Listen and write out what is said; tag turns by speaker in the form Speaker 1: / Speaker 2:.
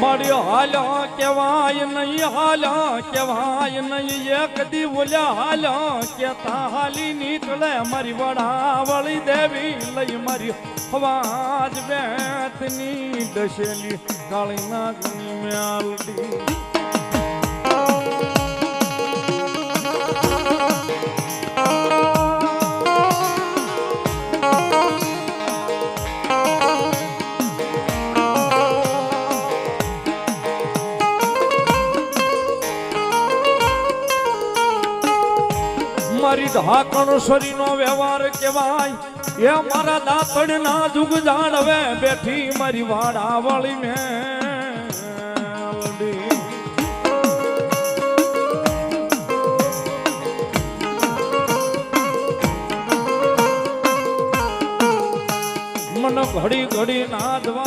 Speaker 1: મળ્યો હાલો કેવાય નહીં, હાલો કેવાય નહીં, એક દી બોલ્યા હાલો કેતા હાલી નીકળે મારી વડાવળી દેવી લઈ મારી અવાજ બેતની દશેલી કાળી નાગની મ્યાલડી. મારી ઢાકણેશ્વરી નો વ્યવહાર કેવાય એ મારા દાતડ ના જુગ જાણવે બેઠી મારી વાડાવળી મેલડી. મન ઘડી ઘડી નાદવા